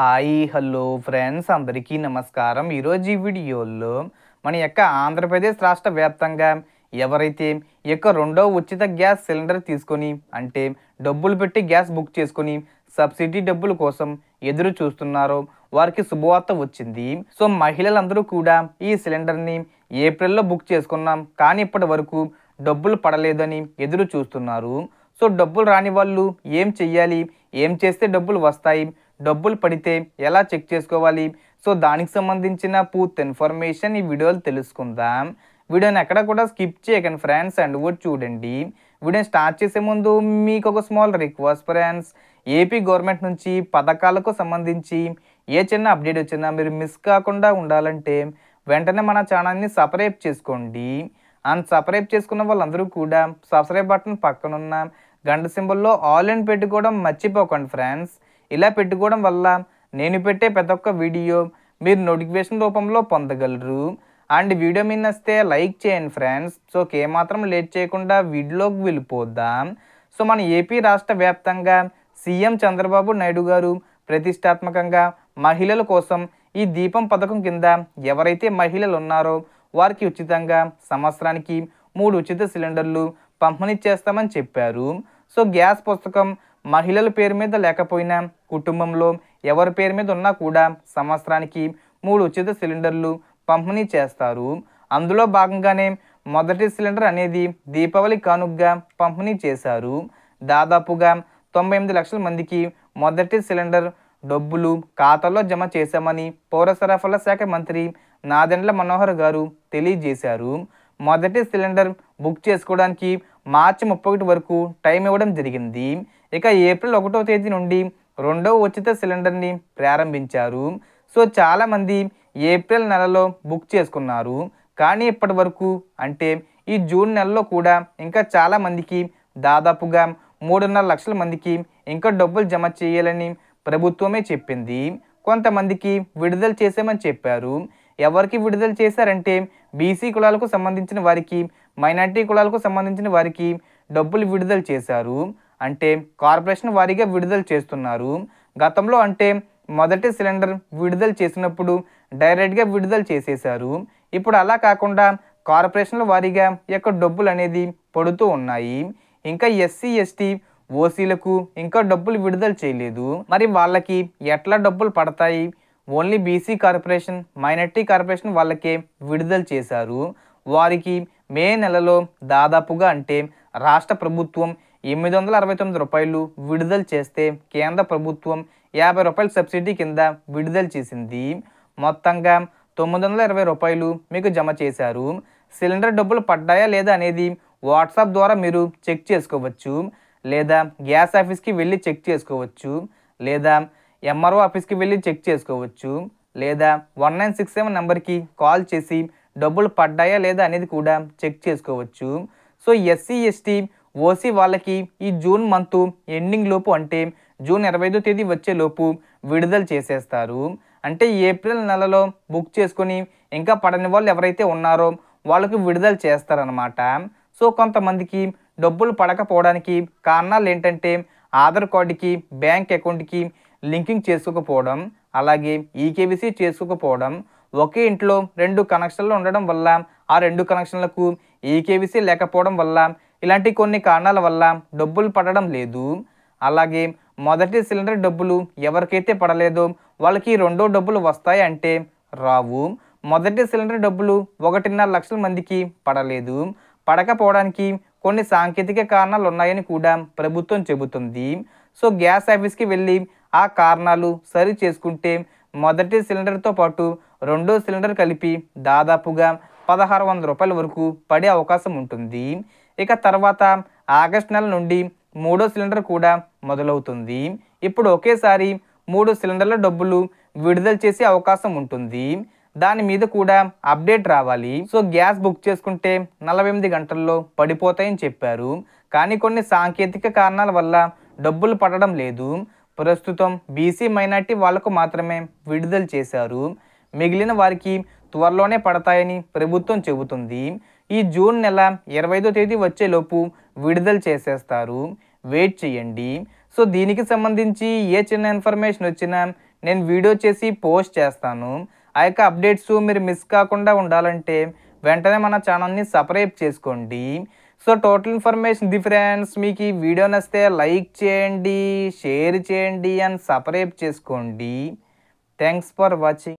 Hi hello friends అందరికీ నమస్కారం. ఈరోజు ఈ వీడియోలో మన యొక్క ఆంధ్రప్రదేశ్ రాష్ట్ర వ్యాప్తంగా ఎవరైతే ఈ యొక్క రెండో ఉచిత గ్యాస్ సిలిండర్ తీసుకొని అంటే డబ్బులు పెట్టి గ్యాస్ బుక్ చేసుకొని సబ్సిడీ డబ్బుల కోసం ఎదురు చూస్తున్నారో వారికి శుభవార్త వచ్చింది. సో మహిళలందరూ కూడా ఈ సిలిండర్ని ఏప్రిల్లో బుక్ చేసుకున్నాం కానీ ఇప్పటి వరకు డబ్బులు పడలేదని ఎదురు చూస్తున్నారు. సో డబ్బులు రాని వాళ్ళు ఏం చెయ్యాలి, ఏం చేస్తే డబ్బులు వస్తాయి, డబ్బులు పడితే ఎలా చెక్ చేసుకోవాలి, సో దానికి సంబంధించిన పూర్తి ఇన్ఫర్మేషన్ ఈ వీడియోలో తెలుసుకుందాం. వీడియోని ఎక్కడ కూడా స్కిప్ చేయకండి ఫ్రెండ్స్, అండ్ కూడా చూడండి. వీడియోని స్టార్ట్ చేసే ముందు మీకు ఒక small request friends, AP government నుంచి పథకాలకు సంబంధించి ఏ చిన్న అప్డేట్ వచ్చినా మీరు మిస్ కాకుండా ఉండాలంటే వెంటనే మన ఛానల్ని సబ్స్క్రైబ్ చేసుకోండి. అండ్ సబ్స్క్రైబ్ చేసుకున్న వాళ్ళందరూ కూడా సబ్స్క్రైబ్ బటన్ పక్కనున్న గంట సింబల్లో ఆల్ అని పెట్టుకోవడం మర్చిపోకండి ఫ్రెండ్స్. ఇలా పెట్టుకోవడం వల్ల నేను పెట్టే ప్రతి ఒక్క వీడియో మీరు నోటిఫికేషన్ రూపంలో పొందగలరు. అండ్ వీడియో మీద నచ్చితే లైక్ చేయండి ఫ్రెండ్స్. సో ఏమాత్రం లేట్ చేయకుండా వీడియోలోకి వెళ్ళిపోద్దాం. సో మన ఏపీ రాష్ట్ర వ్యాప్తంగా సీఎం చంద్రబాబు నాయుడు గారు ప్రతిష్టాత్మకంగా మహిళల కోసం ఈ దీపం పథకం కింద ఎవరైతే మహిళలు ఉన్నారో వారికి ఉచితంగా సంవత్సరానికి 3 ఉచిత సిలిండర్లు పంపిణీ చేస్తామని చెప్పారు. సో గ్యాస్ పుస్తకం మహిళల పేరు మీద లేకపోయినా కుటుంబంలో ఎవరి పేరు మీద ఉన్నా కూడా సంవత్సరానికి 3 ఉచిత సిలిండర్లు పంపిణీ చేస్తారు. అందులో భాగంగానే మొదటి సిలిండర్ అనేది దీపావళి కానుకగా పంపిణీ చేశారు. దాదాపుగా 98 లక్షల మందికి మొదటి సిలిండర్ డబ్బులు ఖాతాలో జమ చేశామని పౌర సరఫరాల శాఖ మంత్రి నాదెండ్ల మనోహర్ గారు తెలియజేశారు. మొదటి సిలిండర్ బుక్ చేసుకోవడానికి మార్చి 31 వరకు టైం ఇవ్వడం జరిగింది. ఇక ఏప్రిల్ 1వ తేదీ నుండి రెండవ ఉచిత సిలిండర్ని ప్రారంభించారు. సో చాలామంది ఏప్రిల్ నెలలో బుక్ చేసుకున్నారు కానీ ఇప్పటి వరకు అంటే ఈ జూన్ నెలలో కూడా ఇంకా చాలామందికి దాదాపుగా 3.5 లక్షల మందికి ఇంకా డబ్బులు జమ చేయాలని ప్రభుత్వమే చెప్పింది. కొంతమందికి విడుదల చేసామని చెప్పారు. ఎవరికి విడుదల చేశారంటే బీసీ కులాలకు సంబంధించిన వారికి, మైనార్టీ కులాలకు సంబంధించిన వారికి డబ్బులు విడుదల చేశారు. అంటే కార్పొరేషన్ వారీగా విడుదల చేస్తున్నారు. గతంలో అంటే మొదటి సిలిండర్ విడుదల చేసినప్పుడు డైరెక్ట్గా విడుదల చేసేశారు. ఇప్పుడు అలా కాకుండా కార్పొరేషన్ల వారీగా యొక్క డబ్బులు అనేది పడుతూ ఉన్నాయి. ఇంకా ఎస్సీ ఎస్టీ ఓసీలకు ఇంకా డబ్బులు విడుదల చేయలేదు. మరి వాళ్ళకి ఎట్లా డబ్బులు పడతాయి? Only BC corporation, minority corporation వాళ్ళకే విడుదల చేశారు. వారికి మే నెలలో దాదాపుగా అంటే రాష్ట్ర ప్రభుత్వం 869 రూపాయలు విడుదల చేస్తే కేంద్ర ప్రభుత్వం 50 రూపాయల సబ్సిడీ కింద విడుదల చేసింది. మొత్తంగా 920 రూపాయలు మీకు జమ చేశారు. సిలిండర్ డబ్బులు పడ్డాయా లేదా అనేది వాట్సాప్ ద్వారా మీరు చెక్ చేసుకోవచ్చు, లేదా గ్యాస్ ఆఫీస్కి వెళ్ళి చెక్ చేసుకోవచ్చు, లేదా ఎంఆర్ఓ ఆఫీస్కి వెళ్ళి చెక్ చేసుకోవచ్చు, లేదా 1967 నెంబర్కి కాల్ చేసి డబ్బులు పడ్డాయా లేదా అనేది కూడా చెక్ చేసుకోవచ్చు. సో ఎస్సీ ఎస్టీ ఓసీ వాళ్ళకి ఈ జూన్ మంత్ ఎండింగ్ లోపు అంటే జూన్ 25వ తేదీ వచ్చేలోపు విడుదల చేసేస్తారు. అంటే ఏప్రిల్ నెలలో బుక్ చేసుకొని ఇంకా పడని వాళ్ళు ఎవరైతే ఉన్నారో వాళ్ళకి విడుదల చేస్తారనమాట. సో కొంతమందికి డబ్బులు పడకపోవడానికి కారణాలు ఏంటంటే ఆధార్ కార్డుకి, బ్యాంక్ అకౌంట్కి లింకింగ్ చేసుకోకపోవడం, అలాగే ఈకేవీసీ చేసుకోకపోవడం, ఒకే ఇంట్లో 2 కనెక్షన్లు ఉండడం వల్ల ఆ 2 కనెక్షన్లకు ఈకేవీసీ లేకపోవడం వల్ల ఇలాంటి కొన్ని కారణాల వల్ల డబ్బులు పడడం లేదు. అలాగే మొదటి సిలిండర్ డబ్బులు ఎవరికైతే పడలేదో వాళ్ళకి రెండో డబ్బులు వస్తాయి అంటే రావు. మొదటి సిలిండర్ డబ్బులు 1.5 లక్షల మందికి పడలేదు. పడకపోవడానికి కొన్ని సాంకేతిక కారణాలు ఉన్నాయని కూడా ప్రభుత్వం చెబుతుంది. సో గ్యాస్ ఆఫీస్కి వెళ్ళి ఆ కారణాలు సరి చేసుకుంటే మొదటి సిలిండర్తో పాటు రెండో సిలిండర్ కలిపి దాదాపుగా 1600 రూపాయల వరకు పడే అవకాశం ఉంటుంది. ఇక తర్వాత ఆగస్టు నెల నుండి 3వ సిలిండర్ కూడా మొదలవుతుంది. ఇప్పుడు ఒకేసారి 3 సిలిండర్ల డబ్బులు విడుదల చేసే అవకాశం ఉంటుంది. దాని మీద కూడా అప్డేట్ రావాలి. సో గ్యాస్ బుక్ చేసుకుంటే 48 గంటల్లో పడిపోతాయని చెప్పారు కానీ కొన్ని సాంకేతిక కారణాల వల్ల డబ్బులు పడడం లేదు. ప్రస్తుతం బీసీ మైనార్టీ వాళ్లకు మాత్రమే విడుదల చేశారు. మిగిలిన వారికి త్వరలోనే పడతాయని ప్రభుత్వం చెబుతుంది. ఈ జూన్ నెల 25వ తేదీ వచ్చేలోపు విడుదల చేసేస్తారు. వెయిట్ చేయండి. సో దీనికి సంబంధించి ఏ చిన్న ఇన్ఫర్మేషన్ వచ్చినా నేను వీడియో చేసి పోస్ట్ చేస్తాను. ఆ యొక్క అప్డేట్స్ మీరు మిస్ కాకుండా ఉండాలంటే వెంటనే మన ఛానల్ని సబ్స్క్రైబ్ చేసుకోండి. సో టోటల్ ఇన్ఫర్మేషన్ ఇది ఫ్రెండ్స్. మీకు ఈ వీడియో నచ్చితే లైక్ చేయండి, షేర్ చేయండి అండ్ సబ్స్క్రైబ్ చేసుకోండి. Thanks for watching.